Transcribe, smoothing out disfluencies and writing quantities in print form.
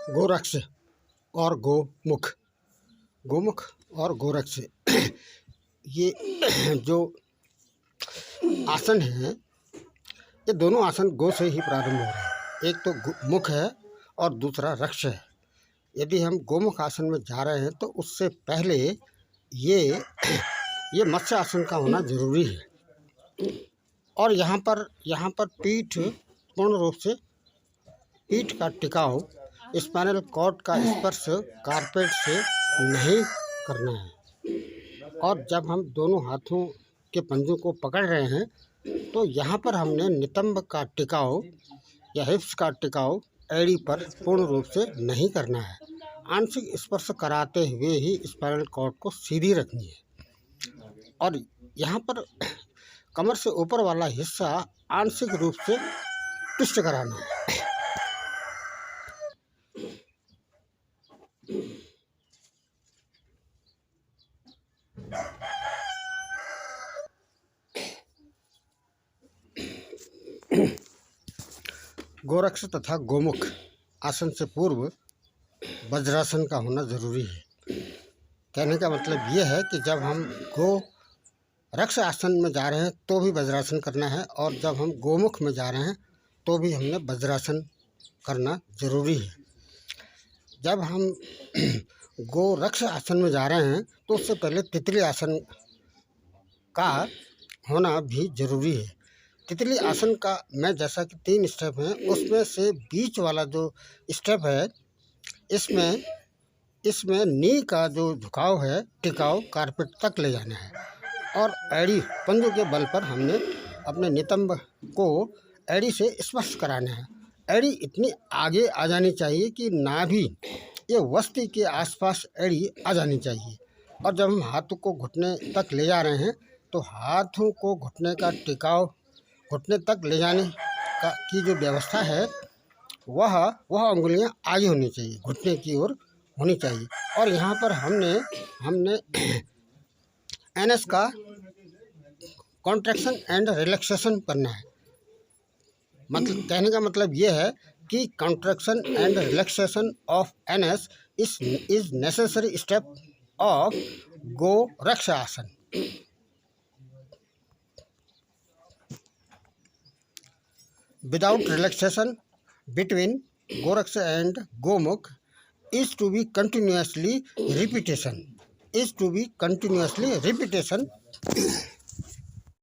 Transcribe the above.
गोरक्ष और गोमुख। गोमुख और गोरक्ष ये जो आसन हैं, ये दोनों आसन गो से ही प्रारंभ हो रहे हैं। एक तो मुख है और दूसरा रक्ष है। यदि हम गोमुख आसन में जा रहे हैं तो उससे पहले ये मत्स्य आसन का होना जरूरी है। और यहाँ पर पीठ पूर्ण रूप से, पीठ का टिकाव स्पाइनल कॉर्ड का स्पर्श कारपेट से नहीं करना है। और जब हम दोनों हाथों के पंजों को पकड़ रहे हैं तो यहाँ पर हमने नितंब का टिकाव या हिप्स का टिकाव एड़ी पर पूर्ण रूप से नहीं करना है। आंशिक स्पर्श कराते हुए ही स्पाइनल कॉर्ड को सीधी रखनी है। और यहाँ पर कमर से ऊपर वाला हिस्सा आंशिक रूप से ट्विस्ट कराना है। गोरक्ष तथा गोमुख आसन से पूर्व वज्रासन का होना जरूरी है। कहने का मतलब ये है कि जब हम गोरक्ष आसन में जा रहे हैं तो भी वज्रासन करना है, और जब हम गोमुख में जा रहे हैं तो भी हमने वज्रासन करना जरूरी है। जब हम गोरक्ष आसन में जा रहे हैं तो उससे पहले तितली आसन का होना भी जरूरी है। तितली आसन का में जैसा कि 3 स्टेप हैं, उसमें से बीच वाला जो स्टेप है, इसमें नी का जो झुकाव है, टिकाव कारपेट तक ले जाना है। और एड़ी पंजों के बल पर हमने अपने नितंब को एड़ी से स्पर्श कराना है। एड़ी इतनी आगे आ जानी चाहिए कि नाभि ये वस्ती के आसपास एड़ी आ जानी चाहिए। और जब हम हाथों को घुटने तक ले जा रहे हैं तो हाथों को घुटने का टिकाव, घुटने तक ले जाने की जो व्यवस्था है वह उंगलियां आगे होनी चाहिए, घुटने की ओर होनी चाहिए। और यहाँ पर हमने एनएस का कॉन्ट्रैक्शन एंड रिलैक्सेशन करना है। मतलब कहने का मतलब ये है कि contraction and relaxation of NS is necessary step of Goraksh आसन। Without relaxation between Goraksh and Gomukh is to be continuously repetition.